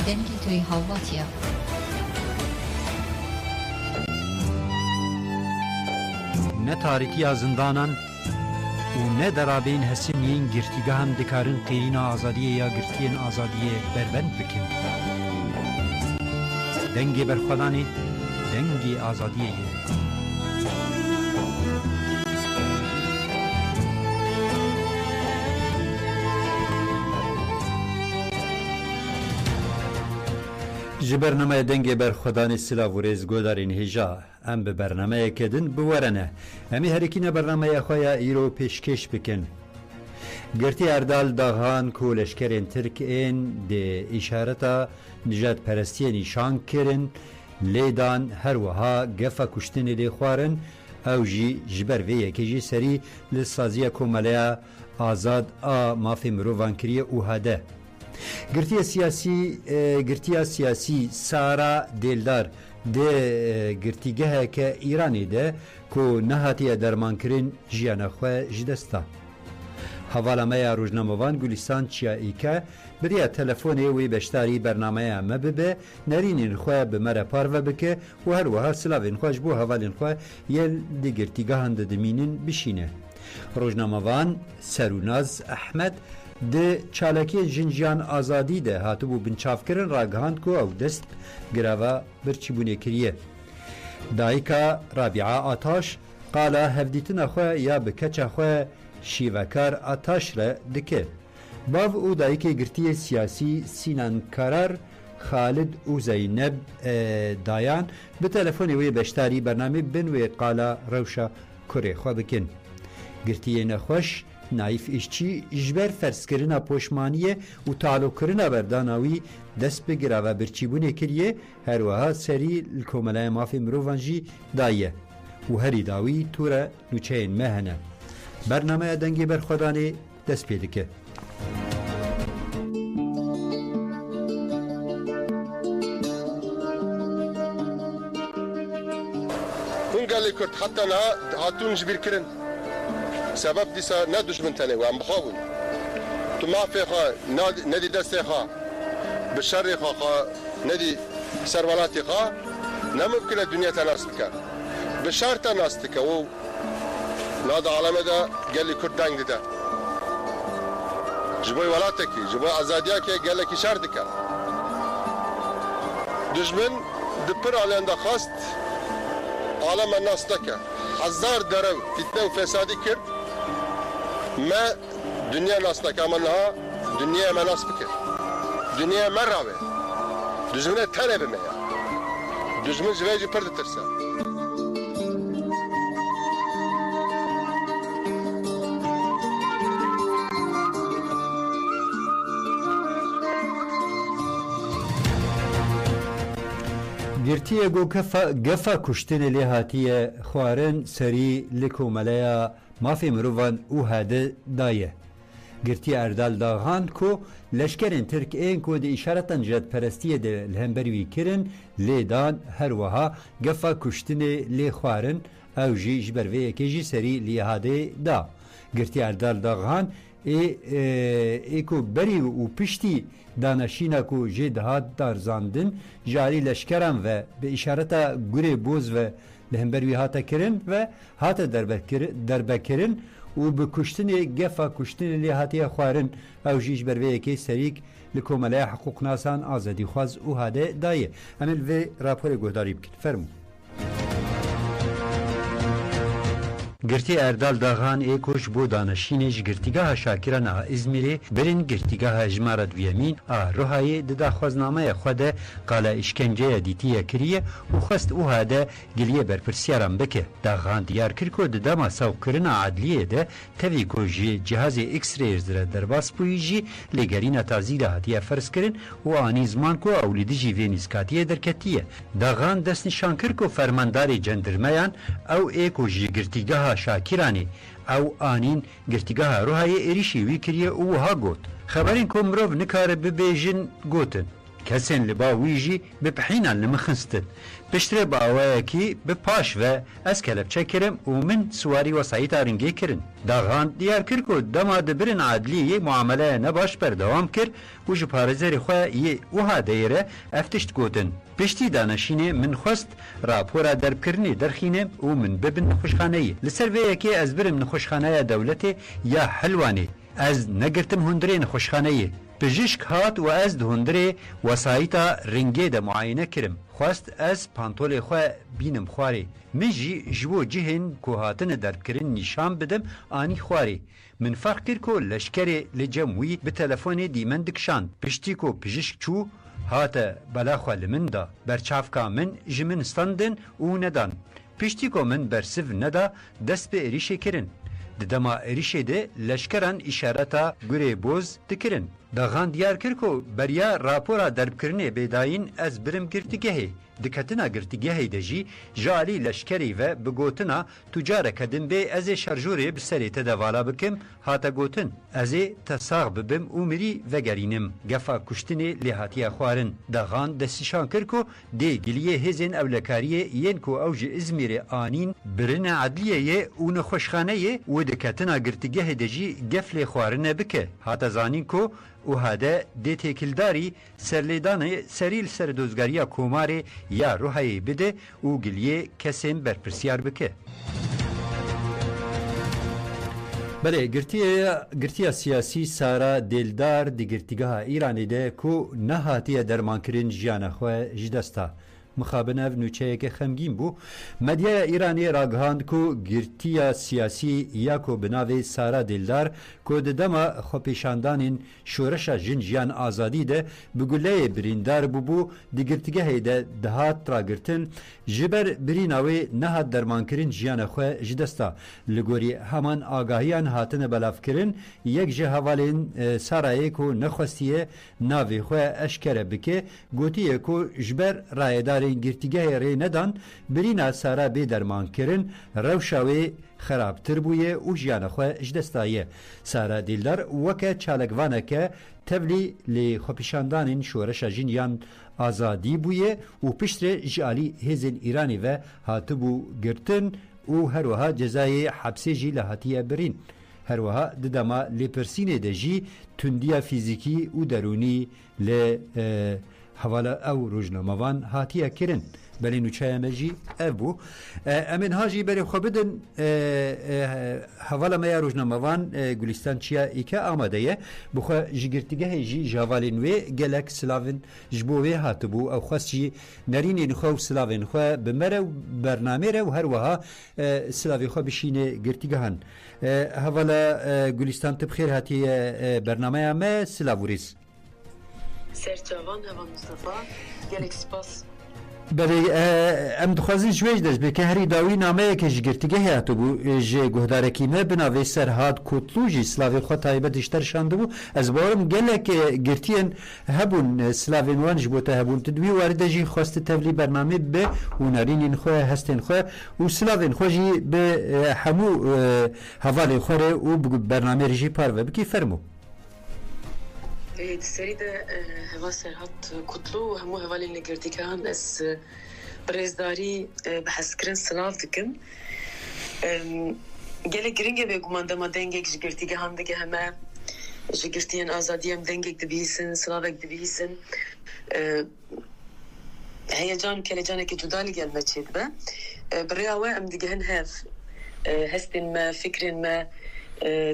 دنگی توی هاواتیا نه تاریکی زندانان و نه درابین هسیمین گرتیگاه هم دکارن قیرین آزادیه یا گرتین آزادیه بربند بکن دنگی برخودانی دنگی آزادیه ji bername dengê berxwedanê silav û rêzgodarên hêja em bi bernameyekê din biwerene em ê herîkîne bernameya xwe ya îro pêşkêş bikin girtî Erdal daxan ku leşkerên Tirk ên dê îşareta nijadperestiyê nîşan kirin lêdan her wiha gefa kuştinê lê xwarin ew jî ji ber vê yekê jî serî li saziya komeleya azad a mafê mirovan kiriye û hade girtiya siyasî Sara Dêldar dê girtîgeheke Îranê de ku nehatiye dermankirin jiyana xwe ji dest da. Havalameya Rojnamevan Gulistan Çiyayîke biriya telefonê wê beşdarî bernameya me bibe nerînên xwe bi me re parve bike û her wiha silavên xwe ji bo hevalên xwe yên di girtîgehan de dimînin bişîne. Rojnamevan Serûnaz Ehmed di çalekiyên jinjiyan azadî de hatibû binçavkirin ragihand ku ew dest girava birçîbûnê kiriye. Dayika Rabîa Ataş qala hevdîtina xwe ya bi keça xwe şîvekar Ataş re dike. Bav û dayikê girtiyê siyasî Sinan Karar Xalid û Zeyneb Dayan bi telefonê wê beşdarî bernamê bin wê qala rewşa kurê xwe bikin. Girtiyê nexweş Naif işçi ji ber ferskirina poşmaniye û talokirina berdana wî dest bi girava birçîbûnê kiriye her wiha serî li komelaya mafê mirovan jî daye û herî dawî tûre nûçeyên me hene. Bernameya dengê berxwedanê dest pê dike. Hûn gelê Kurd heta niha hatûn ji bîr kirin. Sebep dîsa ne düşmin tenê wan bixwabûn. Tu mafê xwe nedî destê xwe bi şerê xwe nedî servelatê xwe nemimkin e dunya te nas bike. Bi şer te nas dike û nada alemê de gelê Kurd deng dide. Ji bo welatekî, ji bo azadiyekê gelekî şer dike. Dijmin di pir alên de xast aleme nas dike. Hezar derev fitne û fesadî kir me dünya nas dike ama niha dünyaya me nas bikir. Dünyaya me rave. Dijmine tenê bime ya. Dijmin ji vê jî pir ditirse. Girtiye got gefa kuştinê lê hatiye xwarin serî li komeleya mafê mirovan û hade daye. Girtiye Erdal daxand ku leşkerên Tirk ên ku di îşareta nijadperestiyê de li hemberî wî kirin lêdan her wiha gefa kuştinê lê xwarin ew jî ji ber vê yekê jî serî lê hade da. Girtiye Erdal daxand ê ku berî û piştî daneşîna ku jê dihat darzandin jarî leşkeran ve bi îşareta gurê boz ve li hember wî hate kirin ve hate derbekirin û bi kuştinê gefa kuştinê lê hatiye xwarin ew jî ji ber vê yekê serîk li komeleya hiqûqnasan azadîxwaz û hade daye. Em ê li vê raporê guhdarî bikin. Fermû. Girtî Erdal daxan ê ku ji bo danişînê ji girtîgeha Şakiran a İzmîrê birên girtîgeha Ejmara Duyemîn a Rihayê di daxwaznameya xwe de qala îşkenceya dîtîye kiriye û xwest û hade giliye berpirsiyaran bike. Daxan diyar kir ku di dema sawkirina adliyê de tevî ku ji cihazê X-rays re derbas bûyî jî lêgerîna tazî de hatiye ferskirin û anî ziman ku ewlîdî jî vê nîskatiyê derketiye. Daxan dest nîşan kir ku fermandarê cendirmeyan ew ê ku ji girtîgeha Şakiranê ew anîn girtîgeha Rihayê êrişî wî kiriye û wiha got. Xeberên ku mirov nikare bibêjin gotin. کسین لبا ویجی به پحینان لمخنستن پشتر باوه کی به پاش و از کلبچه کرم و من سواری وسایت رنگی کرن داغان دیار کر کو دما دبرن عدلی معامله نباش پر دوام کر و جو پارزر خو ی وها دایره افتشت گوتن پشتی دانشینه من خواست راپورا دربکرنی درخینه و من ببن خوشخانه لسر وی کی از برم خوشخانه دولت یا حلوانی از نگرتم هندرین خوشخانه پزشک هات و از دهندره وسایتا رنگی ده معاینه کرم خواست از پانتول خواه بینم خواری من جبو جهن که هاتن درب کرن نشان بدم آنی خواری من فرق کر که لشکر لجموی به تلفون دیمن دکشان پشتی که پزشک چو هات بلا خواه لمن دا برچافکا من جمن استندن و ندان پشتی که من برسف ندا دست به اریشه کرن دما اریشه ده لشکران اشارتا گره بوز دکرن داغان دیار کر کو بریا راپورا دربکرنه بیداین از برم گرتگهی دکتنا گرتگهی دجی جالی لشکری و بگوتنا تجار کدن به از شرجوری بسری تدوالا بکم هاتا گوتن از تساغ ببم اومری و گرینم گفا کشتنی لحاتی خوارن داغان دستشان کر کو دی گلیه هزین اولکاریه ین کو اوج ازمیر آنین برن عدلیه اون خوشخانه و دکتنا گرتگهی دجی گفل خوارنه بکه هاتا زانین کو و هذا دی تکلداری سرلیدان سریل سردوزگاریا کوماری یا روحی بده و گلیه کسیم برپرسیار بکه بله گرتی سیاسی سارا دلدار دی گرتیگاه ایرانی ده کو نهاتی درمانکرین جیان خواه جدستا مخابنه و نوچه که خمگین بو مدیا ایرانی راگهاند کو گرتی سیاسی یا کو بناوی سارا دلدار کو دما خوپیشاندانین شورش جنجیان آزادی ده بگله بریندار بو دی گرتیگه ده دهات راگرتن جبر بریناوی نهات درمانکرین جیان خو جدستا لگوری همان آگاهیان هاتن بلاف کرن یک جه حوالین سارای کو نخواستیه ناوی خو اشکره بکه گوتیه کو جبر رایدار گرتیگه ری ندان برینا سارا بی درمان کرن روشاوی خرابتر بویه و جیان خو اجدستایه سارا دیلدار وکه چالکوانه که تبلی لی خوپیشاندانین شورش جنیان آزادی بویه و پشتر جالی هزین ایرانی و هاتبو گرتن و هروها جزای حبسی جی لحاتیه برین هروها ددما لی پرسینه ده جی تندیا فیزیکی و درونی لی حوالا او روزنامه‌وان هاتیه کرن بلی نوچه مجی ابو امن هاجی بری خوبدن حوالا میا روزنامه‌وان گلستان چیا ایکه آماده یه بخوا جگرتیگه جی جوالین و گلک سلاوین جبوه هاتبو او خاصی نرینین خو سلاوین خو بمره برنامه رو هر وها سلاوی خو بشینه گرتیگهان حوالا گلستان تبخیر هاتی برنامه ما سلاوریز سرچاوان هوا مصطفى گلک سپاس بله ام دخوازی جویج دست به که هری داوی نامه که جگرتیگه هاتو بو جه گهدارکی ما بناوی سرهاد کتلوجی سلاوی خود تایبه دشتر شانده بو از بارم گلک گرتین هبون سلاوی نوان جبوتا هبون تدوی وارده جی خواست تولی برنامه به و نارینین خواه هستین خواه و سلاوین خواه جی به همو حوالی خواه و برنامه رجی پاروه بکی فرمو السيدة هوا سرهات كتلو همو هوالي اللي قرتيكان اس بريزداري بحسكرين سلاف دكم گله گرینگه به گمانده ما دنگک جگرتیگه هم دیگه همه جگرتیان آزادی هم دنگک دبیسن سلاوک دبیسن هیجان کلی جانه که جدالی گل مچید به برياوه ام دیگه هن هف هستن ما فکرین ما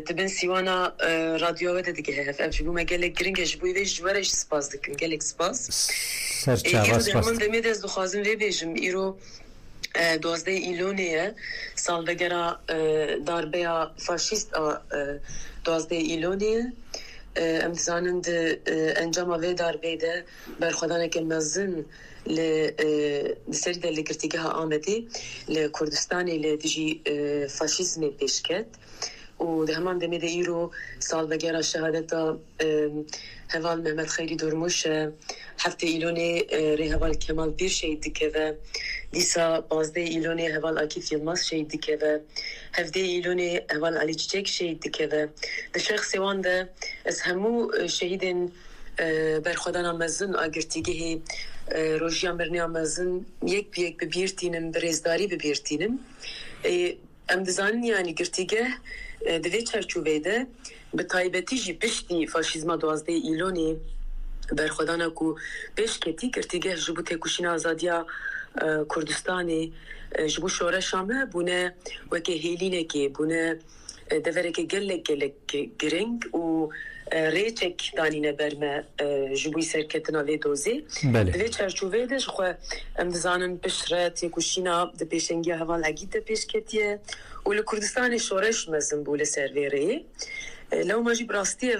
تبين سيوانا راديو وده دیگه هف ام جبو ما گله گرینگه جبوی ویش جوارش سپاس دکن گلک سپاس سرچاوا سپاس من دمید از دخوازم وی بیجم ایرو 12 ایلونیه سالوگرا داربیا فاشیست 12 ایلونیه امتزانند انجام وی داربه ده برخودانه که مزن لسری ده لگرتیگه ها آمدی لکردستانی لدیجی فاشیزمی پیشکت و ده همان دمید ایرو سالوگرا شهادتا هوال محمد خیری درموش هفته ایلونی ری هوال کمال بیر شهید دکه و دیسا 12 ایلونی هوال آکیف یلماز شهید دکه و هفته ایلونی هوال علی چیچک شهید دکه و ده شخصی وان ده از همو شهیدین برخودانا مزن آگرتیگه روژیا مرنیا مزن یک بیک ببیرتینم برزداری ببیرتینم ام دزانین یعنی گرتیگه دوی چرچوبه ده به تایبتی جی پشتی فاشیزما 12 ایلونی برخودانا کو پیش کتی گرتیگه جبو تکوشین آزادیا کردستانی جبو شورش همه بونه وکه هیلینه که بونه دوره که گلک گرنگ و ریچک دانینه برمه جبوی سرکتنا وی دوزی دوی چرچوبه ده جخواه ام دزانن پشره تکوشینا ده پیشنگی هوال اگید ده پیش کتیه و لکردستان شورش مزن بوله سرویره لو ما جيب راستي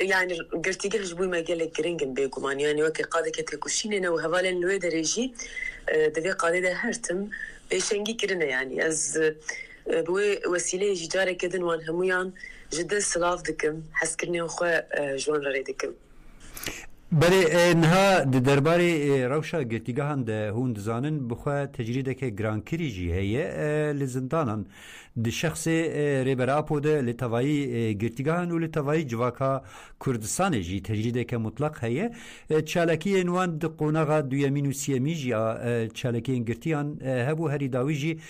يعني قلتي قلت جبوي ما قال لك رينجن بيكمان يعني وكي قاعدة كتكوشيننا وهوالين لويد ريجي دبي قاعدة هرتم بيشنجي كرنا يعني از بوي وسيلة جدارة كدن وان هميان جدا سلاف دكم حسكرني وخوا جوان ريدكم بله انها درباره روشا گرتیگاهان ده هون دزانن بخوا تجریده که گرانکری جی هیه لزندانان ده شخص ریبر آپو ده لطوایی گرتیگاهان و لطوایی جواکا کردستان جی تجریده که مطلق هیه چالکی انوان ده قوناغا دویمین و سیمی جی چالکی انگرتیان هبو هری داوی جی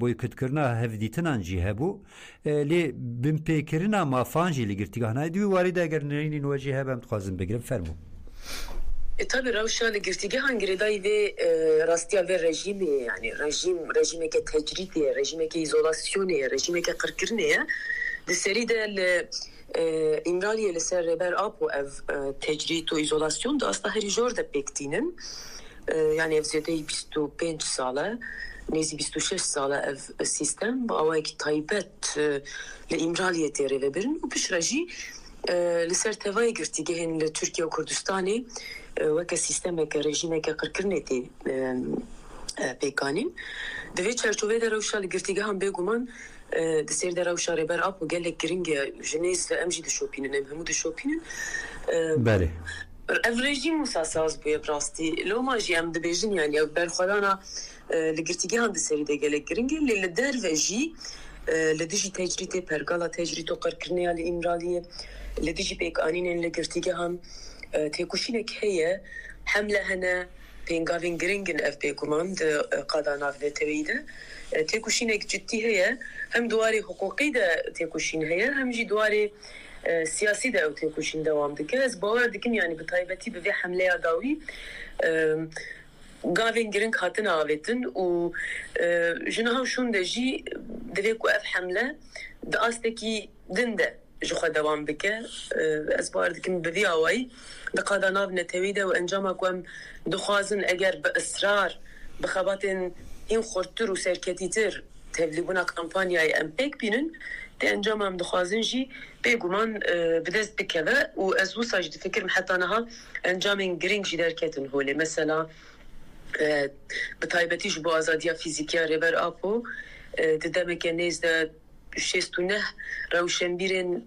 بویکت کرنا هفدیتنان جی هبو لی بمپیکرنا مافان جی لگرتیگاهان دوی وارده اگر نرینی نواجه هبم تخوازم بگرم فرمو tabii Ravşan'ı girtiği hangi ve rastya ve rejimi yani rejime ke tecridi, rejime ke izolasyonu, rejime ke kırkırne de seri de İmraliye ser reber apo ev tecrit o izolasyon da aslında her jor da bektinin yani evzede 25 sala nezi 26 sala ev sistem bu avaki taybet le İmraliye tere ve birin o pişraji لسر تواي گرتيگهن لتركيا وكردستاني وكا سيستمك ريجيمك قركرنتي بيكانين دوي چرچوبه در روشا لگرتيگهن بيگومان دسير در روشا ريبر اب وگلك گرينگ جنيز امجي دشوبينن همو دشوبينن بله اف ريجيم مساساز بو براستي لو ما جي ام دبيجن يعني برخلانا لگرتيگهن دسير de گلك گرينگ لدر وجي لديجي تجريتي برغالا تجريتو قركرنيا لإمرالية لديجي بيك آنين لگرتيگهان تيكوشينك هي حملة هنا بينغافين گرينجن اف بيكومان قادا ناف ده تويده تيكوشينك جدي هي هم دواري حقوقي ده تيكوشين هي هم جي دواري سياسي ده او تيكوشين دوام دكه از باور دكن يعني بطايبتي بفي حملة داوي گاوین گرنگ هاتن آویتن و جنها شون دجی دوی کو اف حمله د استکی دنده جو خو دوام بکه از بار دکم بدی اوای د قاداناو نتویده و انجام کوم دخوازن اگر به اصرار بخباتن این خورتر و سرکتیتر تبلیغونا کمپانیای امپیک بینن ده انجام هم دخوازن جی بگومان بدست بکه و از وساج فکر محتانها انجام گرنگ جی درکتن هولی مثلا بطایبتی جو با آزادیا فیزیکیا ریبر آپو دیدم که نیزده 69 روشنبیرن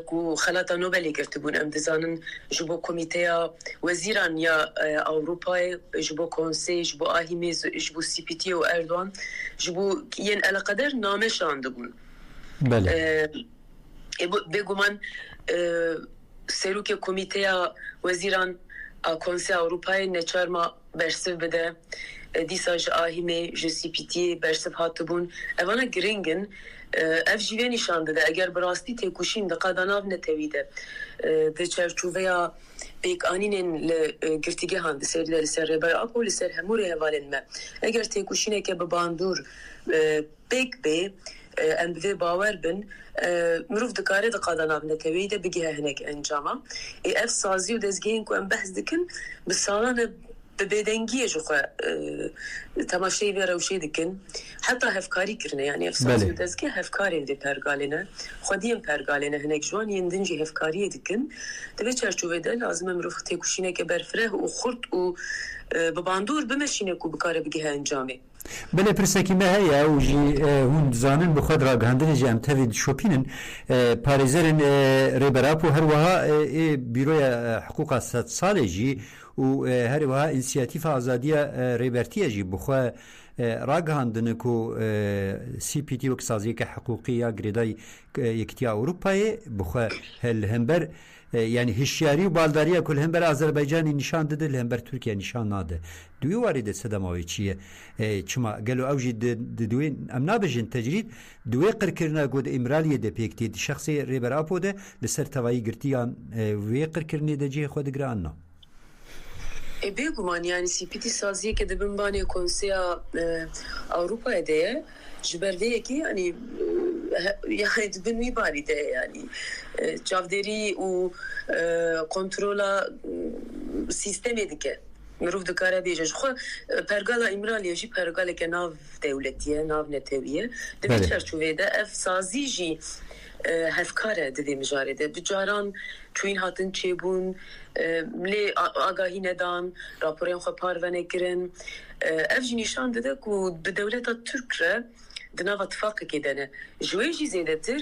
کو خلاطا نوبلی گرتبون ام دزانن جو با کمیته وزیران یا اوروپای جو با کنسی جو با آهیمیز جو با سی پی تی و اردوان جو با ین القدر نامه شانده بون بگومان سروک کمیته وزیران کنسی اوروپای نچارما برسف بده دیساج آهیمه جسی پیتی برسف هاتبون اوانا گرینگن اف جیوه نشانده ده اگر براستی تکوشین ده قاداناو نتویده ده چرچوه یا بیک آنینن لگرتیگه هنده سر لسر ربر آپو لسر همور هوالن ما اگر تکوشینه که بباندور بیک بی ام به باور بن مروف دکاره د قاداناو نتویده بگیه هنک انجاما اف سازی و دزگین کو ام بحث دکن بسالانه بدنگیه جو خو تماشای و روشی دکن حتی هفکاری کرنه یعنی افساس و دزگی هفکاری دی پرگالینه خودیم پرگالینه هنک جوان یندنجی هفکاری دکن دوی چرچوه ده لازم مروف تکوشینه که برفره و خورد و بباندور بمشینه کو بکاره بگیه انجامه بله پرسکی ما هیا و جی هون زانن بخود را گهاندن جی امتوید شوپینن پاريزرن ریبراپو هر وها بیروی حقوق 100 ساله جی و هر وها انسیاتیف آزادی ریبرتی جی بخوا راگهاندن کو سی پی تی وک سازی که حقوقیه گریدای یکتیا اروپای بخوا هل همبر yani hişyari و بالداریه کل هم بر آذربایجانی نشان داده لهم بر ترکیه نشان ناده دوی وارد سدماوی چیه چما قالوا اوجي دوين ام نابجن تجريد دوي قركرنا قد امراليه د بيكتي شخصي ريبر ابو ده لسر توي قرتيان وي قركرني دجي خود قرانا بيگومان yani CPT saziye ke de binbane konseya Avrupa edeye jberveye ki yani dibin wî barî de yani çavderî û kontrola sistemê dike mirov dikare bêje ji xwe pergala İmraliyê jî pergaleke nav dewletî nav netewî ye di vê çerçeveyê de ev sazî jî hevkar e di vê mijarê de bi caran çûyîn hatin çêbûn lê agahî nedan raporên xwe parve nekirin ev jî nîşan dide ku di dewleta Türk re di nava tifaqekê de ne ji wê jî zêdetir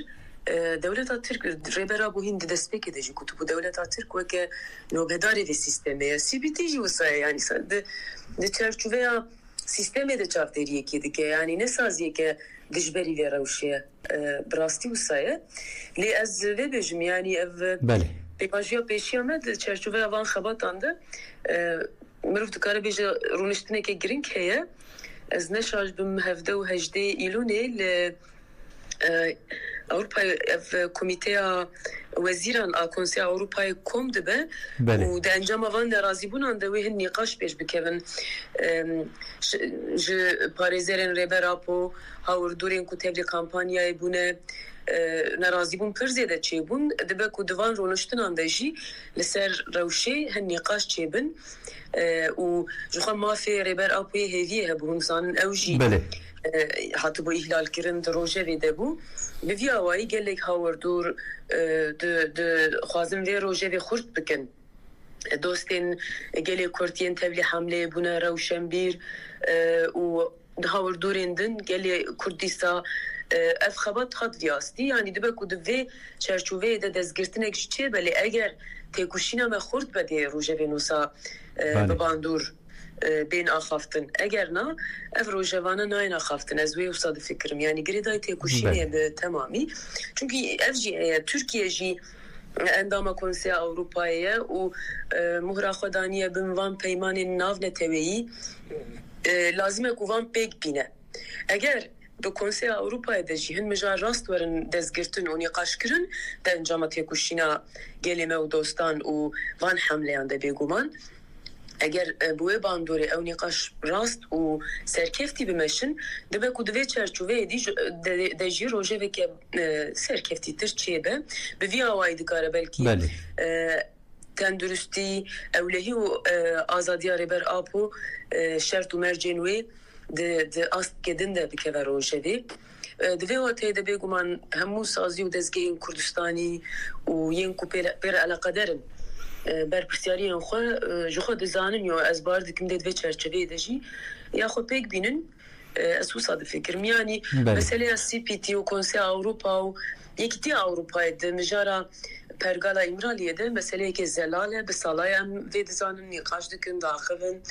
dewleta Türk rêbera buhîn di destpêkê de jî ku tu bu dewleta Türk weke navbedarê vê sistemê ye CPT jî wisa ye yani di çerçeveya sistemê de çavderiyekê dike yani ne saziyeke dijberî vê rewşê bi rastî wisa ye lê ez vê bêjim yani ev pêvajiya pêşiya me di çerçeveya van xebatan de mirov dikare bêje rûniştineke giring heye ez neşaj bim hevde û hejdê îlûnê li Avrupa ev komîteya wezîran a Konseya Avrupayê kom dibe û di encama van de razîbûnan de wê hin nîqaş pêş bikevin ji parêzerên rêber apo hawirdûrên ku tevlî kampanyayê bûne nerazîbûn pir zêde çêbûn dibe ku di van rûniştinan de jî li ser rewşê hin nîqaş çêbin û ji xwe mafê rêber apoyê hêviyê hebû hûn zanin ew jî hatibû îhlal kirin di rojevê de bû bi vî awayî gelek hawirdûr dixwazin vê rojevê xurt bikin dostên gelê Kurtiyên tevlî hemleyê bûne rewşenbîr û di hawirdûrên din gelê Kurd dîsa ev xebat hat viyastî yani dibe ku di vê çerçeveyê de destgirtinek ji çêbe lê eger têkuşîna me xurt be dê rojevên wisa bi bandûr bên axaftin eger na ev rojevane nayên axaftin ez wê wisa difikirim yani girêdayê têkuşînê bi temamî çünkü ev jî heye Türkiye jî endama Konseya Avrupayê ye û muhra xwe daniye bin van peymanên nav neteweyî lazim e ku van pêk bîne eger di Konseya Avrupayê de jî hin mijar rast werin destgirtin û nîqaşkirin de encama têkuşîna gelê me û dostan û van hemleyan de bêguman eger bu wê bandorê ew nîqaş rast û serkeftî bimeşin dibe ku di vê çerçeveyê de jî rojeveke serkeftîtir çêbe bi vî awayî dikare belkî tenduristî ewlehî û azadiya rêber apo şert û mercên wê di astkedin de bikeve rojevê di vê wateyê de bêguman hemû sazî û dezgehên Kurdistanî û yên ku pêre eleqederin berpirsiyariyên xwe ji xwe dizanin yo ez bar dikim dê di vê çerçeveyê de jî ya xwe pêk bînin ez wisa difikirim yani meseleya CPT û Konseya Avrupa û Yekîtiya Avrupayê di mijara pergala İmraliyê de meseleyeke zelal e bi salaya em vê dizanin nîqaş dikin daxivin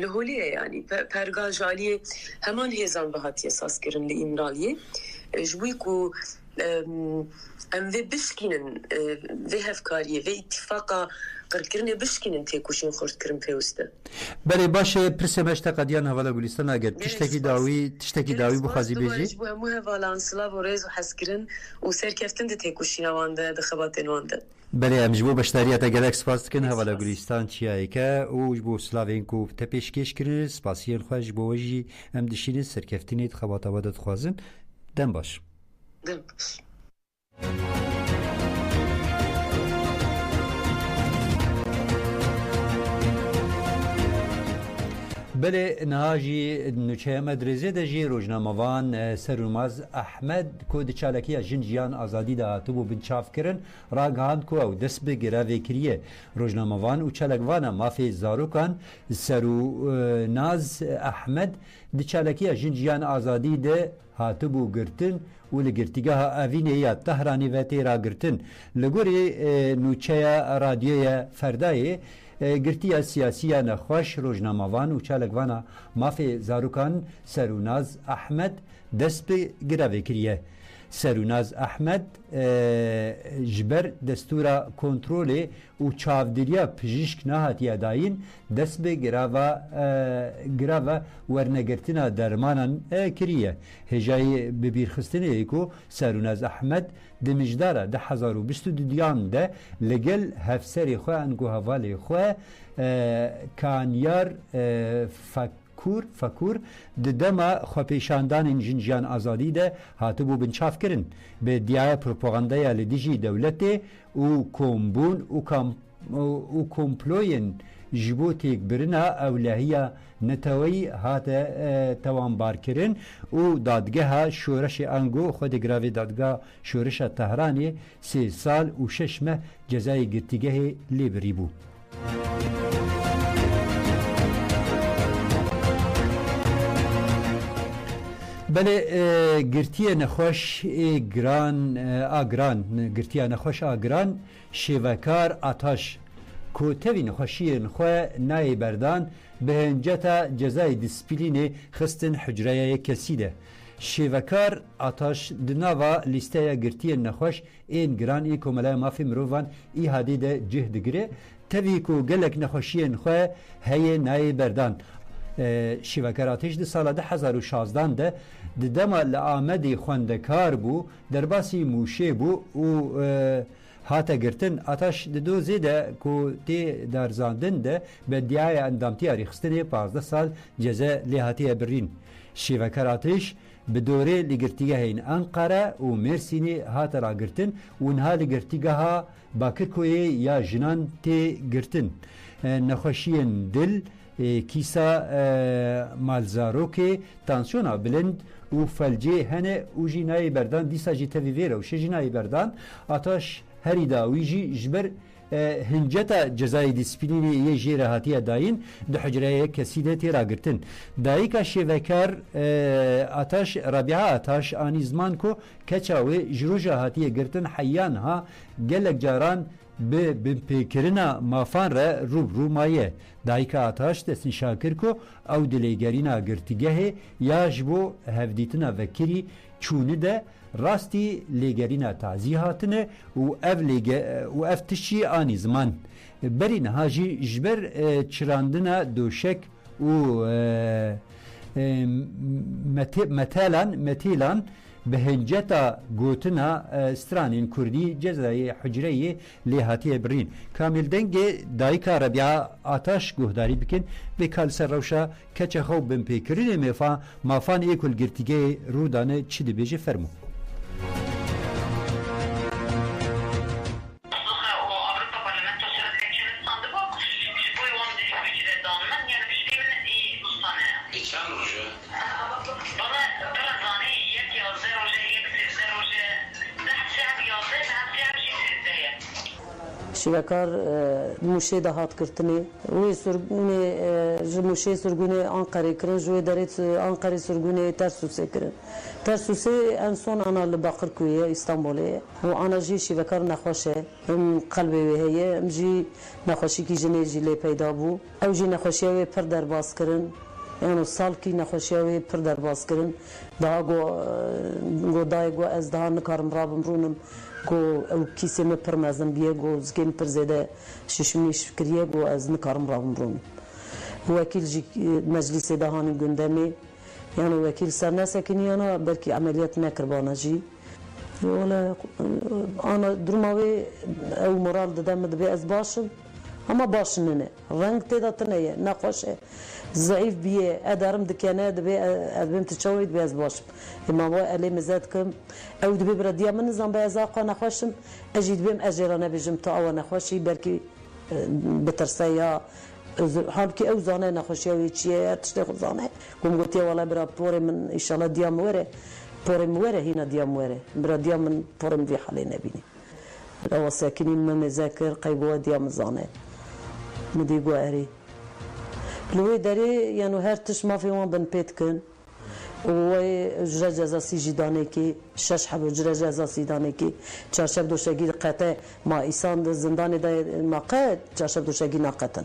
li holê ye yani pergal ji aliyê heman hêzan bi hatiye sazkirin li İmraliyê ji wî ku em vê bişkînin vê hevkariyê vê îtîfaqa qirkirinê bişkînin têkuşîn xurtkirin pêwîst e belê baş e pirsê me ji te qediyan hevala Gulîstan eger tiştekî dawî bixwazî bêjî bu hemû hevalan silav û rêz û hezkirin û serkeftin di têkuşîna wan de di xebatên wan de belê em ji bo beşdariya te gelek spas dikin hevala Gulîstan çiyayeke û ji bo silavên ku te pêşkêş kirin spasiyên xwe ji bo we jî em dişînin serkeftinê di xebata we de dixwazin dem baş بله نهاجی نوچه مدرسه ده جی روزنامه‌وان سرونماز احمد کو د چالکیه جنجیان آزادی ده تو بو بنچاف کرن راگهاند کو او دس به گراوی کریه روزنامه‌وان او چالکوان مافی زاروکان سروناز احمد د چالکیه جنجیان آزادی ده هاتبو گرتن و لگرتیگاه اوینه یا تهرانی و تیرا گرتن لگوری نوچه رادیوی فردای گرتیا سیاسیه نخوش روزنامه‌وان و چالکوانا مافی زاروکان سروناز احمد دست به گروه کریه. سروناز احمد جبر دستورا کنترل و چاودریا پزشک نهاتیه داین دست به گراوه ورنگرتنا درمانان کریه. هجای ببیرخستنه ایکو سروناز احمد دمجدارا 2022 ده لگل هفسری خواه انگو حوالی خواه کانیار فکور دما خپیشاندان جنجان آزادی ده هاتبو بنچاف کرن به دیای پروپاگاندای لدیجی دولت و کومبون و کومپلوین جبوتیک برنا اولهیه نتوی هات توانبار کرن و دادگاه شورش انگو خود گراوی دادگاه شورش تهرانی 3 سال و 6 ماه جزای گرتیگه لیبری بو. بله گرتی نخوش آگران شیوکار آتش که تاوی نخوشی نخواه نای بردان به هنجتا جزای دیسپلین خستن حجره کسی ده. شیوکار آتش دناوا لیسته گرتی نخوش این گران ای کمالای مافی مروفان ای هادی ده جهد گره تاوی که گلک نخوشی نخواه هی نای بردان. شیوکار آتش ده سال 2016 ده دما لآمدی خوندکار بو در باسی موشه بو و هاتا گرتن آتش دو زیده که تی در زاندن ده به دیای اندامتی آریخستنی 15 سال جزا لیهاتی برین. شیوکار آتش به دوره لگرتیگه این انقره و مرسینی هاتا را گرتن و انها لگرتیگه ها باکرکوی یا جنان تی گرتن. نخوشین دل کیسا مالزاروکی تانسیونا بلند و فلجه هنه و جنای بردان دیسا جی تاویویره و جنای بردان آتاش هری داویجی جبر هنجتا جزای دیسپلینی یه جیره هاتیه داین دو حجره کسی ده تیرا گرتن. دایکا شیوکار آتاش رابعه آتاش آنی زمان کو کچاوی جروجا هاتیه گرتن حیان ها گلک جاران به بپیکرنا مافان را رو مایه. دایکا آتاش دستن شاکر کو او دلیگرینا گرتیگه یا جبو هفدیتنا وکری چونه ده راستی لیگرینا تعزیحاتنه و اف تشی آنی زمان برین هاجی جبر چراندنا دوشک و متیلان به هنجتا گوتنا استرانین کردی جزای حجره لیهاتی برین. کامل دنگ دایکا ربیعه آتاش گهداری بکن به کال سر روشا کچه خوب بم پیکرین مافان ایکل گرتیگه رودانه چی دی بیجه فرمو. شیوکار موشه دهات کرتنی وی سرگونه موشه سرگونه آنقره کرن جوی دارید آنقره سرگونه ترسوسه کرن ترسوسه انسان آنا لباقر کویه استانبوله و آنا جی شیوکار نخوشه قلبه ویهیه ام جی نخوشی کی جنه جی لی پیدا بو او جی نخوشی وی پر در باز کرن یعنی سال کی نخوشی وی پر در باز کرن دا گو دای گو از ده نکارم رابم رونم گو او کیسه ما پرمازم بیه گو زگین پر زده ششمیش فکریه گو از نکارم رابم رونم وکیل جی مجلس دهانی گندمی یعنی وکیل سر نسکنی انا برکی عملیات نکربانا جی ولا انا درماوی او مرال دادم دبی از باشم اما باشننه رنگ تدا تنیه نقاشه ضعیف بیه ادارم دکانه دبی ادبیم تشوید بی از باشم اما با علی مزاد کم او دبی بردیا من نظام به ازاقا نخواشم اجید بیم اجرانه بجم تا او نخواشی برکی بترسیا حال که او زانه نخوشی اوی چیه تشتی خود زانه گم گوتی والا برا پور من ایشالا دیام وره پور موره هینا دیام وره برا دیام من پور موی حالی نبینی برا ساکنین من مذاکر قیبوه دیام زانه مدیگو اری لوی داری یعنی هر تش ما فی وان بن پیت کن و اجرا جزاسی جدانه که 6 حب اجرا جزاسی دانه که چارشب دوشگی قطع ما ایسان زندان ده ما قد چارشب دوشگی ناقتن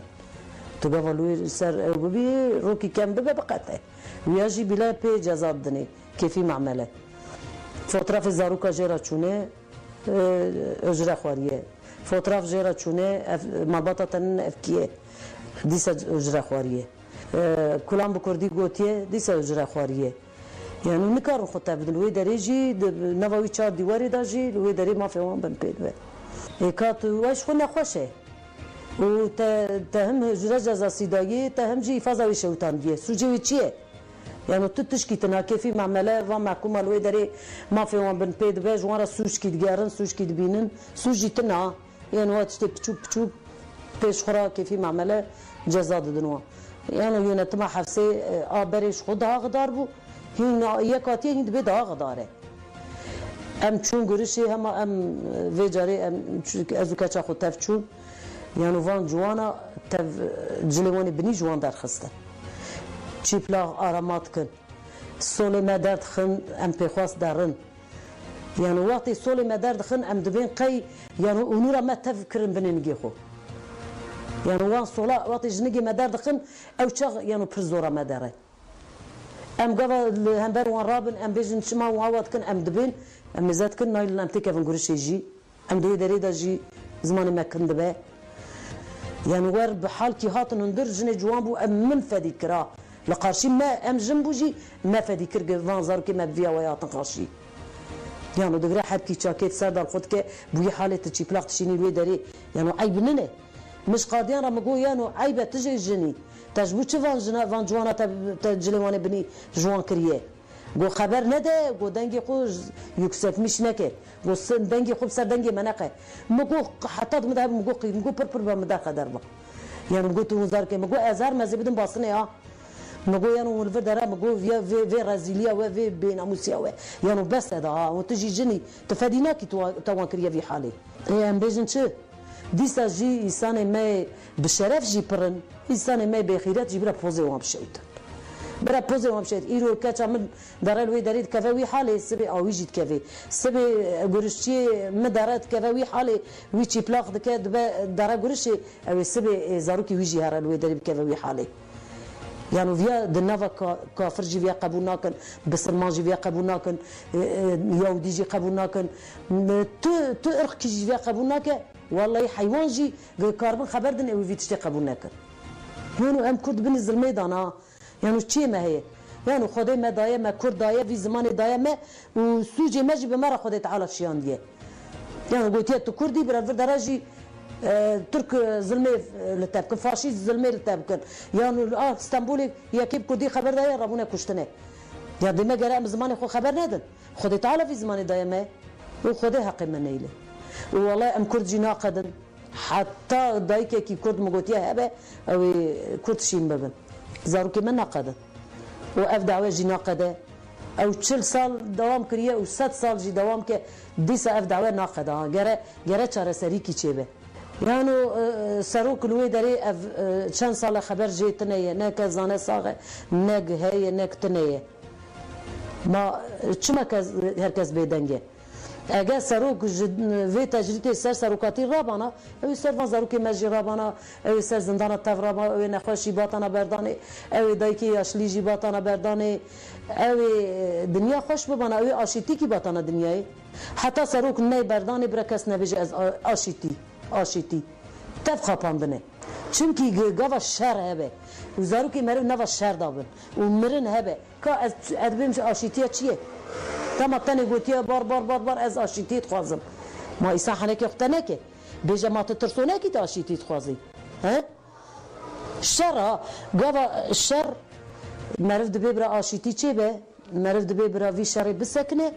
تو بولوی سر ببی روکی کم ببه بقطع ویاجی بلا پی جزا دنی کیفی معمله فوتراف زاروکا جرا چونه اجرا خواریه فوتراف جرا چونه مباطا تنن افکیه دیسا اجرا خواریه کلام بکردی گوتیه دیسا اجرا خواریه یعنی نکار خود تبدیل وی داری جی نوایی 4 دیواری داشی وی داری ما فهمان بن پید و ایکات ویش خود نخوشه و تهم اجرا جزاسی دایی تهم جی افاظه وی شوتان دیه سوجه وی چیه یعنی تو تشکی تناکفی معامله و محکوم الوی داری ما فهمان بن پید و جوان را سوش کید گیرن سوش کید بینن سوجی تنا یعنی وقت پچوب پیش خورا کفی معامله جزا دادنوا یعنی یونتما حفظه آبرش خود آغدار بو هین یکاتی هین دبی آغداره ام چون گرشی هم ام ویجاری ام ازو کچا خود تف چون یعنی وان جوانا تف جلوانی بنی جوان در خسته چیپلاغ آرامات کن سول مدرد خن ام پیخواست درن یعنی وقتی سول مدرد خن ام دبین قی یعنی اونورا ما تفکرن بنینگی خو یعنی وان سولا وقتی جنگی مدرد خن او چاق یعنی پر زورا مدره ام قبل هم بر وان رابن ام بيجن شما وعوض كن ام دبين ام مزات كن نايل ام تكفن قرش يجي ام دوي دريدا جي زمان ما كن دبا يعني ور بحال كي هاتن ندر جن جوان بو ام من فديكرا لقارشي ما ام جنبو جي ما فديكر فان زار كي ما فيا وياتن قارشي يعني دغرا حد كي شاكيت ساده الخد كي بو حاله تشيبلاق تشيني لوي دري يعني عيب ننه مش قاديان را مگو يعني عيبه تجي جني تجبو چه وان جوانا تجلوانه بنی جوان کریه گو خبر نده گو دنگی خوش یکسک میش نکه گو دنگی خوب سر دنگی منقه مگو حتی مده مگو پر با مده قدر با یعنی مگو تو وزار که مگو ازار مزه بدن باسنه ها مگو یعنی ولفر داره مگو وی رازیلیا و وی بیناموسیا و یعنی بس ده ها و تجی جنی تفادینا کی توان کریه وی حالی ام بیجن چه دیسا جی انسان ما بشرف جی پرن انسان ما بخیرات جی برا پوزه وام شوت برا پوزه وام شوت ایرو کچا من دارل وی دارید کفوی حاله سبی آویجید کفی سبی گرشتی مدارت کفوی حاله وی چی پلاخ دکه دارا گرشی او سبی زاروکی ویجی هرال وی دارید کفوی حاله يعني فيا دنافا كافر جي فيا قبول ناكن بسلمان جي فيا قبول ناكن يهودي جي قبول ناكن تو ارق جي فيا قبول ناكن والله حيوان جي كاربن خبر دن او فيتشتي قبول ناكن يعني ام كرد بن الزلميدان يعني چي ما هي يعني خدای ما دایه ما کرد دایه وی زمان دایه ما و سوجي ما جي بمرا خدای تعالى شيان ديه يعني قلت تو كردي برافر درجي ترك ظلمي لتابكن فاشيست ظلمي لتابكن يعني اسطنبول يكيب كردي خبر دايا رابونا كشتنه يا ديما قال زمان خو خبر ندن خدي تعالى في زمان دايما وخدي حق منيله والله ام كرد جنا قدن حتى دايك كي كرد مغوتيا هبه او كرد شين ببن زاروكي من قدن واف دعوه جنا قده او 40 سال دوام كريه او 7 سال جي دوام كه ديسا اف دعوه ناقده غره چاره سري کی چيبه يعني سروك الوي داري چند سال خبر جيتنيه نك زانه ساغه نك هي نك تنيه ما چما هركز بيدنگه اگر سروك في تجربه سروكاتي رابانا او سر زاروكي مجي رابانا او سر زندان تاف رابانا او نخوشي باتانا برداني او دايكي ياشليجي باتانا برداني او دنيا خوش ببانا او اشيتي كي باتانا دنياي حتى سروك ني برداني بركس نبيجي از آشیتی تفخا پاندنه چونکی گاوا شر هبه و زاروکی مرو نوا شر دابن و مرن هبه که از ادبیمش آشیتیه چیه تما تنی گوتیه بار از آشیتیت خوازم ما ایسا حنه که اختنه که بیجا ما تترسونه که تا آشیتیت خوازی شر ها گاوا شر مرف دبی برا آشیتی چه به مرف دبی برا وی شر بسکنه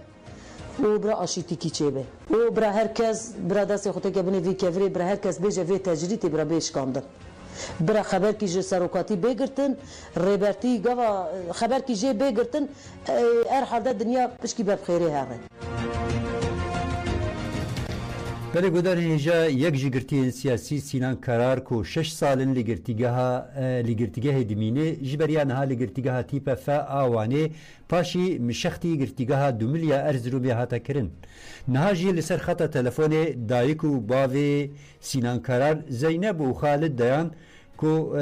و برا آشیتی کی چه به و برا هرکس برا دست خودت که بنی وی کفری برا هرکس بیجه وی تجریتی برا بیش کاندن برا خبر کی جه سروکاتی بگرتن ریبرتی گوا خبر کی جه بگرتن هر حال دنیا پشکی بر خیره هره بله گودار هیجا یک جگرتی سیاسی سینان قرار کو 6 سالن لگرتیگه دمینه جبریان ها لگرتیگه تیپ فا آوانه پاشی مشختی گرتیگه 2 ملیار ارز رو به هاتا کرن نهاجی لسر خطا تلفون دایکو باوی سینان قرار زینب و خالد دیان کو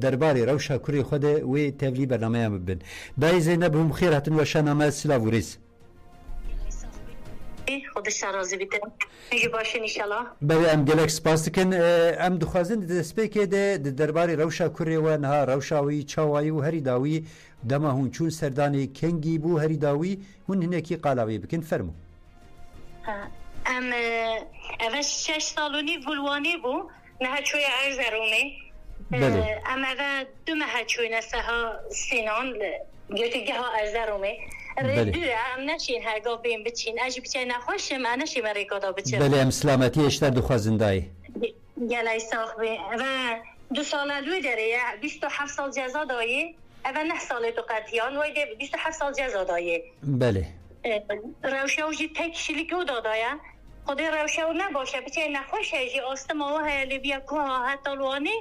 درباره روشا کری خود و تبلی برنامه هم ببین دای زینب هم خیر هاتن و شنامه سلاوریس خودش راضی بیده میگه باشین انشالله بله ام گلک سپاس دکن ام دخوازن دسپیکه ده درباره روشا کری و نها روشاوی چاوایی و هری داوی دما هون چون سردانی کنگی بو هری داوی هون هنکی قالاوی بکن فرمو ام اوش 6 سالونی بلوانی بو نها چوی ارز رومی بله ام اوه دو مها چوی نسها سینان گرتیگه ها ارز رومی ردوه ام نشین هرگاه بیم بچین اجی بچین نخوشم من نشیم ریکادا بچین بله ام سلامتی اشتر دخوازن دایی گلای ساخ بی و 2 سال دوی داره 27 سال جزا دایی و 9 سال تو قتیان و 27 سال جزا دایی بله روشاو جی تک شلیکو دادایا خودی روشاو نباشه بچین نخوشه جی آستما و هیلی بیا که حتی لوانی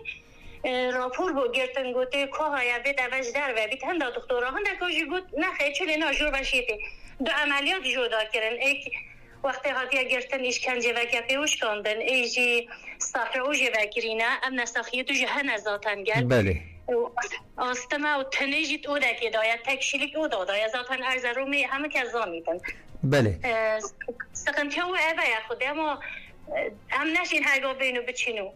راپور بو گرتن گوته که های بید اوش در و بید هنده دکتوره هنده که جی گوت نخیر چلی ناجور بشیده 2 عملیات جدا کرن ایک وقتی هاتیه گرتن اشکنجه و گپیوش کندن ایجی صفر اوجه و گرینه ام نساخیه دو جهن ازاتن گل بله آستما و تنیجیت او دکی داید تکشیلیک او داید زاتن ارز رومی همه که زامیدن بله سقنتی او اوه یا خوده اما هم نشین هرگاه بینو بچینو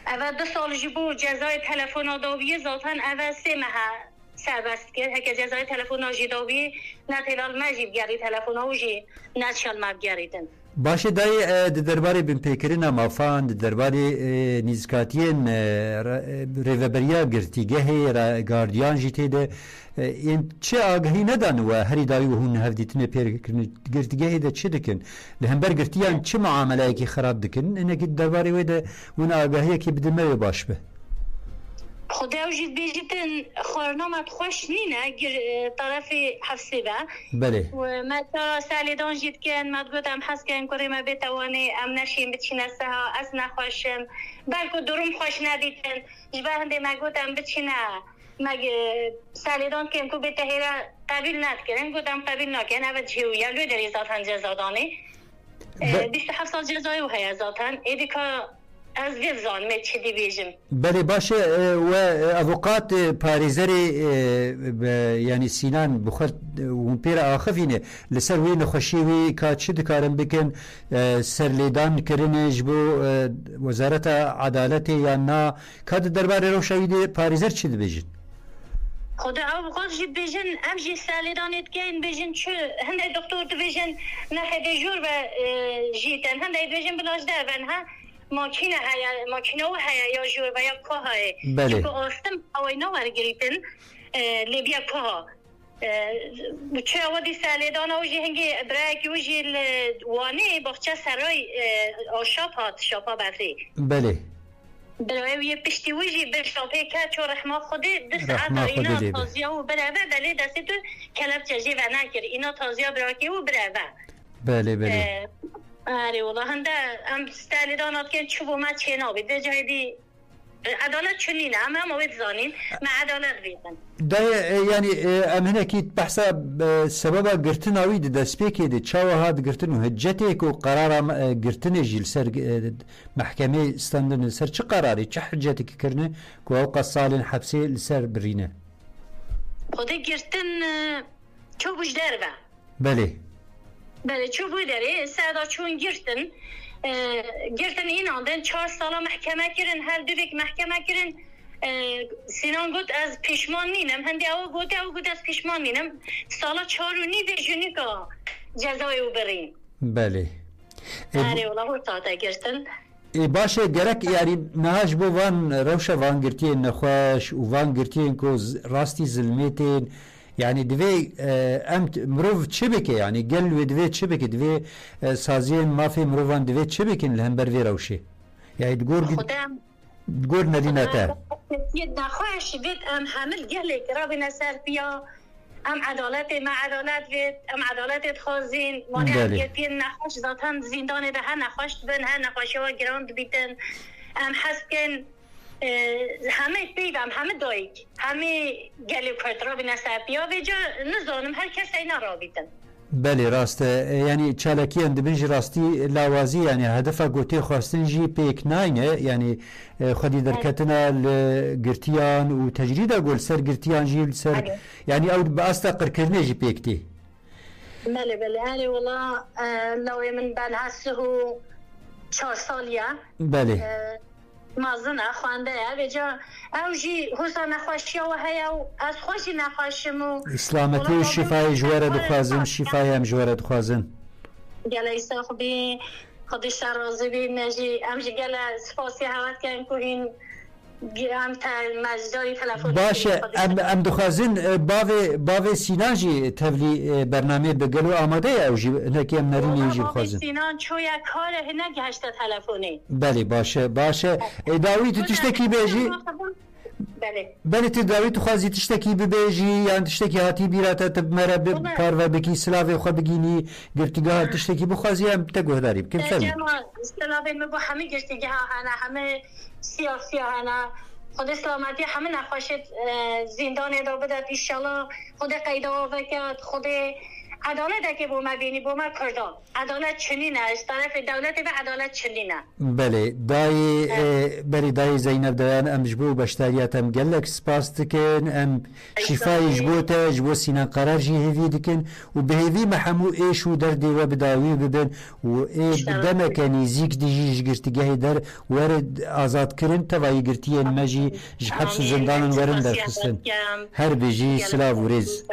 اوه 2 سال جبو جزای تلفن آداویه زاتن اوه 3 ماه سربست کرد هکه جزای تلفن آجی داویه نتیلال مجیب گری تلفن آجی نتشال مب گریدن باشه دای درباره بین پیکرین مافان درباره نیزکاتین ریوبریا گرتیگه گاردیان جیته ده این چه آگهی ندان و هری دایی و هون هفدیتنه پیکرین گرتیگه ده چه دکن لهم بر گرتیان چه معامله که خراب دکن اینه که درباره ویده اون آگهی که بدمه باش به خدا وجود بیجتن خورنامت خوش نینه طرف حفصی با بله و ما تا سالیدان جید کن ما گفتم حس کن کاری ما بتوانی ام نشیم بچینه سها از نخوشم بلکه درم خوش ندیدن جبه هنده ما گفتم بچینه ما سالیدان کن که بتهیره قبیل ندکرن گفتم قبیل نکن اول جیویه لوی داری ذاتن جزادانی 27 سال جزایی و هیا ذاتن ایدی که از گفزان می چی دی بیجم بله باشه و اوقات پاریزری یعنی سینان بخورد و پیر آخفینه لسر وی نخوشی وی که چی دکارم بکن سرلیدان کرنش بو وزارت عدالت یا نا که درباره روشایی پاریزر چی دی بیجن خدا اوقات جید بیجن ام جی سالیدانیت کن بیجن چه هنده دکتور دی بیجن نخده جور و جیتن هنده بیجن بلاش در ونها ماکینه و هیا یا جور و یا که های بله که آستم اوینا ورگریتن لیبیا که ها چه آوادی سالیدان اوجی هنگی برای اوجی وانه باخچه سرای شاپا بفری بله برای یه پشتی اوجی بر شاپه که چو رحمه خوده 2 ساعت اینا تازیه و بله دستی تو کلب چجی و نکر اینا تازیه براکی و بله بله آره والله هنده ام استعلیدانات که چوبو ما چه نابید ده جایدی عدالت چنینه هم اوید زانین ما عدالت بیدن ده یعنی ام هنکی بحثا سبب گرتن آوید دسپیکی ده چاوه هاد گرتن و حجتی که قرار گرتن جیل سر محکمه استاندن سر چه قراری چه حجتی که کرنه که اوقا سالین حبسی لسر برینه خوده گرتن چوبوش در با بله بله چوبوی داره سادا چون گرتن این آندن 4 سالا محکمه کرن هر دو بیک محکمه کرن سینان گوت از پیشمان نینم هنده او گوت از پیشمان نینم سالا 4.5 جونی که جزای او برین بله آره اولا هو ساده گرتن باشه گرک یعنی نهاج بو وان روشه وان گرتین نخواش و وان گرتین که راستی ظلمیتین يعني دوی مروف چه بکه يعني قل و دوی چه بکه دوی سازین ما في مروفان دوی چه بکن لهم بر وی روشه يعني تقول ندينا تا يد نخوش بيت ام حامل قالك رابي نسال بيا ام عدالت ما عدالت وید ام عدالت خوازین مانی هم گرتین نخوش ذاتن زندان ده ها نخوش بن ها نخوشی و گراند بیتن ام حسکن همه بیدم همه دایک همه گلی کرد را بین سپیا و جا نزانم هر کس اینا را بیتن بله راست یعنی چالکی اندبنج راستی لاوازی یعنی هدف گوتی خواستن جی پیک ناینه یعنی خودی درکتنا لگرتیان و تجرید گل سر گرتیان جی سر یعنی او باستا قرکرنه جی پیکتی بله بله هلی والله لو من بان هسته 4 سالیا بله مازنه خوانده و جا او جی حسا نخواشی و هیا و از خوشی نخواشم و اسلامتی و شفای جواره دخوازم شفای هم جواره دخوازم گله ایسا خوبی خودش رازی بی نجی امجی گله سپاسی حوات کن که این ام مجداری تلفون باشه ام دخوازن باوی سینان جی تولی برنامه بگلو آماده او جی نکی ام نرینی جی بخوازن سینان چوی کار نگهشت تلفونی بله باشه داوی تو تشتکی بیجی بله تو داوی تو خوازی تشتکی ببیجی یعنی تشتکی هاتی بیراتا تب مرا کارو بکی سلاوی خو بگینی گرتگاه تشتکی بخوازی هم تگوه داری بکن فرمی سلاوی مبو همه گرتگاه هانا همه سیاسی هانا خود سلامتی همه نخواشت زندان ادامه بدد ایشالا خود قیده وکد خود عدالت که با ما بینی با ما کردان عدالت چنینه از طرف دولت و عدالت چنینه بله دای زینب دایان ام جبو بشتاریات ام گلک سپاس دکن ام شفای جبوتا جبو سینان قرار جی هیوی دکن و به هیوی محمو ایش و دردی و بداوی ببن و ای بدمک نیزیک دیجی جگرتگاه در ورد آزاد کرن توایی گرتی المجی حبس زندان ورن در خستن هر بجی سلاو و رز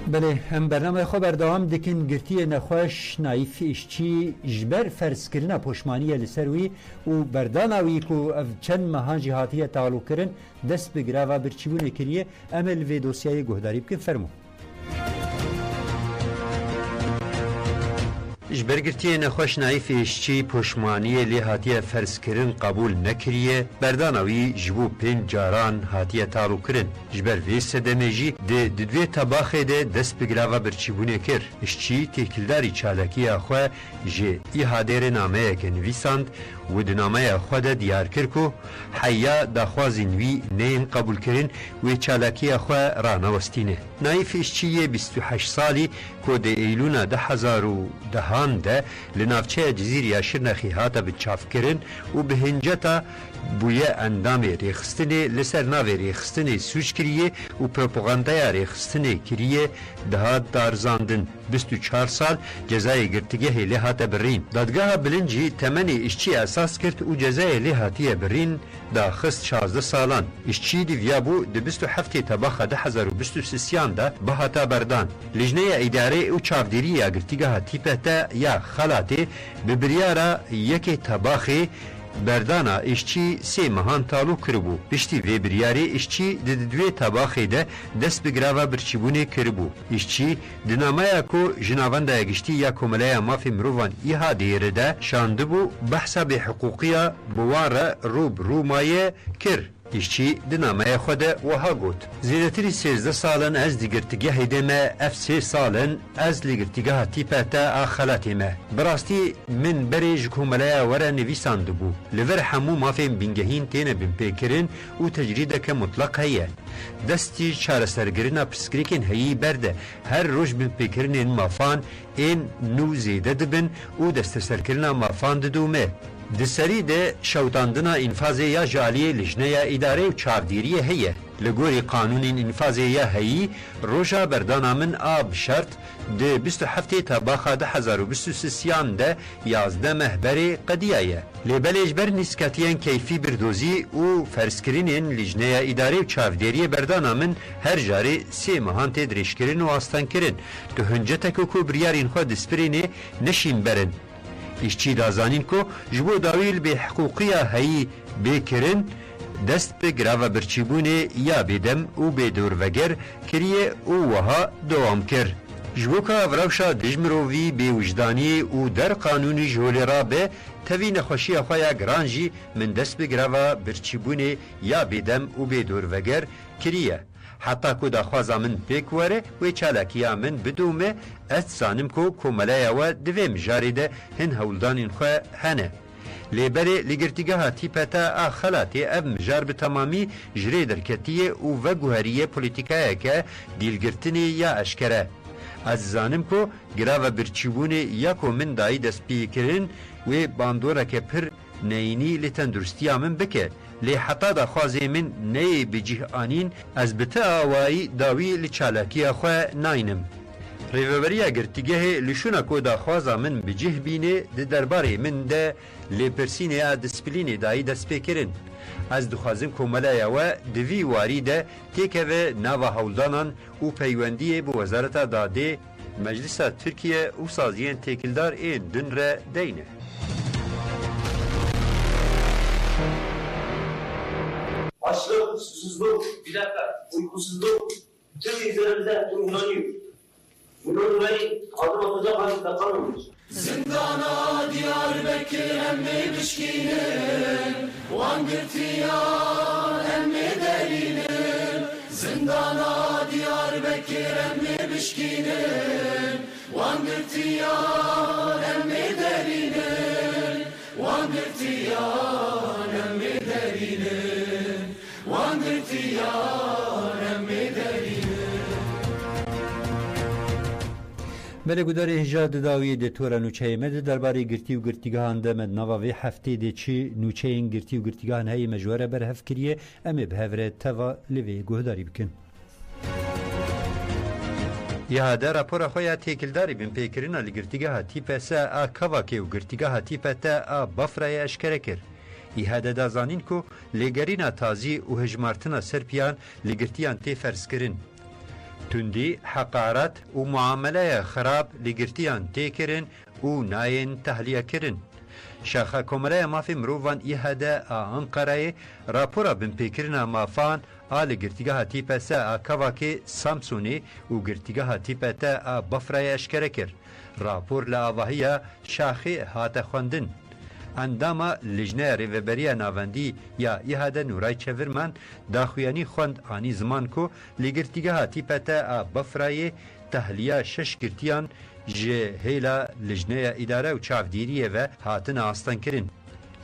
بله هم برنامه خو بردوام دکن گرتی نخوش نایف اشچی جبر فرض کرنا پشمانی لسروی و برداناوی کو چند ماهان جهاتیه تعلق کرن دست بگرا و برچیبونه کریه عمل و دوسیه گهداری بکن فرمو جبرگرتی نخوش نایف اشچی پشمانی لی هاتیه فرض کرن قبول نکریه بردانوی جبو پین جاران هاتیه تعلق کرن جبر وی سدمجی ده دوی تباخه ده دست بگراوه برچیبونه کر اشچی تکلداری چالکی اخوه جه ای هادر نامه که نویساند و ده نامه خود دیار کرکو حیا داخوازین وی نین قبول کرن و چالکی اخوه رانوستینه نایف اشچی 28 سالی که ده ایلونا 2010 ده لنافچه جزیره شرنخی هاتا بچاف کرن و به هنجتا بویه اندام ریخستنه لسر ناو ریخستنه سوچ کریه و پروپاگاندای ریخستنه کریه دهات دارزاندن 24 سال جزای گرتگه لحاتا برین دادگاه بلنجی تمن اشچی اساس کرد و جزای لحاتی برین داخست 16 سالان اشچی دیویابو ده 27 تباخ 2023 ده بهاتا بردان لجنه اداره و چاودیری گرتگه تیپتا یا خلاته ببریارا یک تباخی بردانا اشچی سه مهان تالو کربو پشتی وی بریاری اشچی دوی تباخی ده دست بگراوه برچیبونه کربو اشچی دنامه کو جناوانده گشتی یا کمله مافی مروان ایها دیره ده شانده بو بحثا به حقوقی بواره روب رومایه کر اشچی دنامه خود وها گوت زیرتری 13 سالن از دیگرتگه دمه اف 3 سالن از لیگرتگه تیپتا آخلاتیمه براستی من بریج کوملای ورا نویساند بو لور همو مافیم بینگهین تینه بین پیکرین و تجریده که مطلق هیه دستی چاره سرگرنا پسکریکن هیی برده هر روش بین پیکرین مافان این نو زیده دبن و دست سرگرنا مافان ددومه دسری ده شوتاندنا انفاز یا جالی لجنه یا اداره و چاودیری هیه لگوری قانون انفاز یا هیی روژا بردانا من آب شرط ده 27 تباخ 2023 ده 11 مهبر قدیه لیبل اجبر نسکتیان کیفی بردوزی و فرسکرینین لجنه یا اداره و چاودیری بردانا من هر جاری 3 ماهان تدریش کرن و آستان کرن که هنجتک و بریارین خود دسپرینه نشین برن اشچی دازانین کو جبو داویل به حقوقی هایی بکرن دست به گراو برچیبونه یا بدم و به دور وگر کریه او وها دوام کر جوکا وروشا دجمروی به وجدانی و در قانونی جولی را به توی نخوشی خواه گرانجی من دست بگروا برچیبونه یا بیدم و بیدور وگر کریه. حتی که دخوازا من پیکواره و چالکیا من بدومه از زانم که کمالای و دوی مجارده هن هولدانین خواه هنه. لیبره لگرتیگاه تیپتا آخلاتی اب مجار به تمامی جری درکتیه و گوهریه پولیتیکایه که دیلگرتنی یا اشکره. از زانم که گراو برچیبونه یا که من دایی دست پیکرین و باندوره که پر نینی لتندرستی من بکه. لی حتی دا خوازی من نی بجیه آنین از بتا آوائی داوی لچالاکی خواه ناینم. ریوبریا گرتیگه لشونا کو دا خوازا من بجیه بینه ده درباره من ده لی پرسینه ا دسپلینه دایی دست پیکرین. از دخوازم کوملایا و دوی واری ده تیکه و ناوا هولدانان و پیوندی به وزارت داده مجلس ترکیه و سازین تکیلدار این دن را دینه. Açlık, susuzluk, bir dakika, uykusuzluk, tüm izlerimizden uygulanıyor. Bundan dolayı adım atacak halde kalmıyoruz. Zindana Diyarbakır emmi bişkinin, Vangırtiyan emmi delinin. Zindana Diyarbakır emmi bişkinin, Vangırtiyan emmi delinin. Vangırtiyan emmi delinin. Vangırtiyan emmi delinin. بله گودار هجا داوی ده تورا نوچه مد درباره گرتی و گرتیگاهان ده مد نواوی هفته ده چی نوچه این گرتی و گرتیگاهان هایی مجوره بر هف کریه امی به هفره توا لوی گوهداری بکن. یا ده راپورا خویا تیکلداری بین پیکرین لگرتیگاه تیپسا آ کواکی و گرتیگاه تیپتا آ بفرای اشکره کر. ایهاده دازانین کو لگرینا تازی و هجمارتنا سرپیان لگرتیان تی فرس کرن. تندی حقارت و معامله خراب لگرتیان تیکرن و ناین تحلیه کرن. شاخه کمره مافی مروفان ایهاده آنقره راپورا بین پیکرین مافان آل گرتیگاه تیپسا آکاواکی سامسونی و گرتیگاه تیپتا بفرای اشکره کر. راپور لآواهی شاخی هات خوندن. انداما لجنه ریوبریا ناوندی یا ایهاده نورای چورمن داخویانی خوند آنی زمان کو لگرتیگاه تیپتا بفرای تحلیه شش گرتیان جه هیلا لجنه اداره و چافدیریه و هاتن آستان کرن.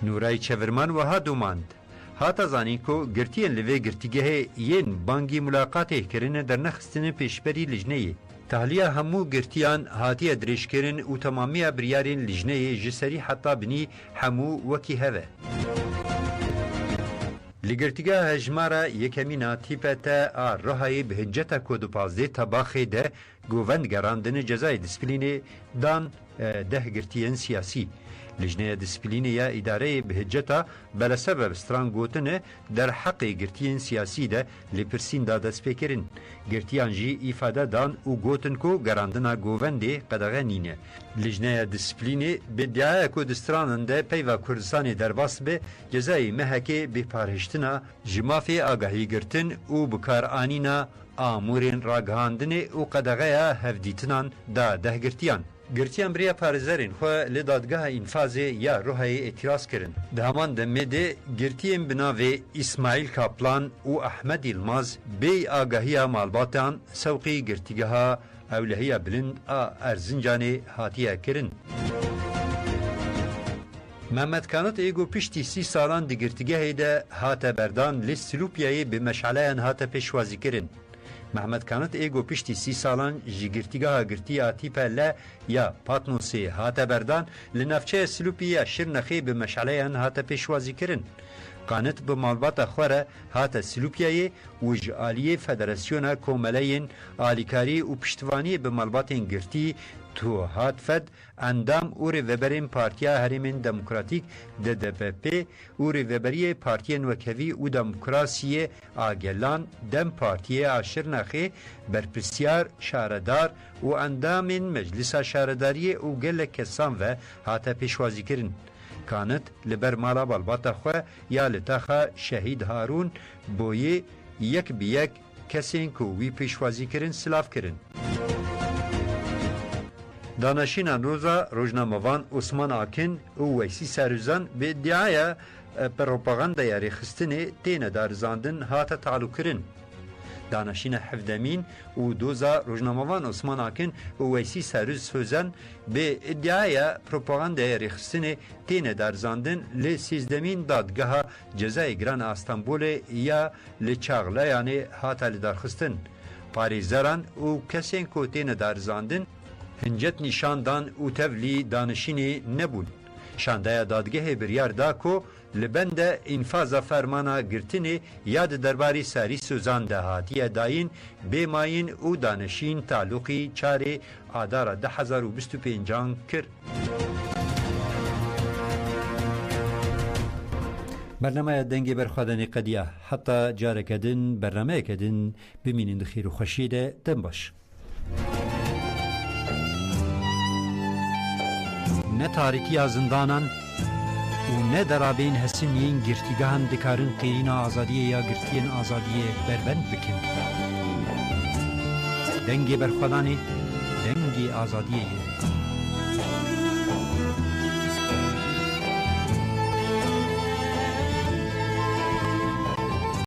نورای چورمن و ها دوماند. هاتا زانی کو گرتیان لوی گرتیگه ین بانگی ملاقاته کرن در نخستن پیشبری لجنه تحلیه همو گرتیان هاتی ادریش کرن و تمامی بریارین لجنه جسری حتی بنی همو وکی هوه. لگرتیگاه هجمارا یکمینا تیپتا روحای به هنجتا کود و پازده تباخی ده گووند گراندن جزای دسپلینی دان ده گرتیان سیاسی. لجنه دسپلینی یا اداره بهجتا بلا سبب ستران گوتنه در حق گرتیان سیاسی ده لپرسین دا دست پیکرین. گرتیان جی ایفاده دان و گوتن کو گراندنا گوونده قدغه نینه. لجنه دسپلینی به دعای کو دسترانن ده پیوا کردستان در باس به جزای محکه به پارهشتنا جمافی آگاهی گرتن و بکار آنینا آمورین راگهاندن و قدغه هفدیتنان دا ده گرتیان. گرتیان بریا پارزرین خو لدادگاه انفاز یا روحای اعتراض کرن. دهمان دمده گرتیان بناوی اسماعیل کاپلان و احمد یلماز بی آگاهی مالباتان سوقی گرتیگاه اولهی بلند ارزنجان هاتیه کرن. محمد کانت ایگو پشتی 30 سالان دی گرتیگاه ده هات بردان لسلوپیایی به مشعله هات پیشوازی کرن. محمد کانت ایگو پشتی 30 سالان جی گرتیگاه گرتی آتیپا ل یا پاتنوسی هات بردان لنفچه سلوپی شرنخی به مشعله هات پیشوازی کرن. قانت به مالبات خوره هات سلوپیایی و جعالی فدراسیون کوملین آلیکاری و پشتوانی به مالبات گرتی تو هات فد اندام او ریوبرین پارتیا هریمن دموکراتیک DDP او ریوبری پارتین وکوی و دموکراسی آگلان دم پارتی آشرنخی برپرسیار شاردار و اندام مجلس شارداری او گل کسان و هاتا پیشوازی کرن. کانت لبر مالا بالباتا خواه یا لتاخا شهید هارون بوی یک بیک کسین که وی پیشوازی کرن سلاف کرن. دانشین روزا روزنامه‌وان عثمان آکن و ویسی سروزان به ادعای پروپاگاندای ریخستن تین دارزاندن هات تعلق کرن. دانشین حفدمین و دوزا روزنامه‌وان عثمان آکن و ویسی سروز سوزن به ادعای پروپاگاندای ریخستن تین دارزاندن ل 13مین دادگاه جزای گران استانبول یا لچاغلا یعنی هات لدارخستن. پاریزران و کسین کو تین دارزاندن هنجت نشاندان و تولی دانشینی نبود. شاندای دادگاه بریار دا کو لبند انفاز فرمانا گرتنی یاد درباری ساری سوزان دهاتی داین بیماین و دانشین تعلقی چاره آدار 2025 کرد. برنامه دنگی برخوادنی قدیه حتی جاره کدن برنامه کدن بمینین دخیر و خوشیده دن باش. نه تاریکی زندانان و نه درابین حسینین گرتیگاهن دکارن قیرین آزادیه یا گرتین آزادیه بربند بکن. دنگی برخوادنی دنگی آزادیه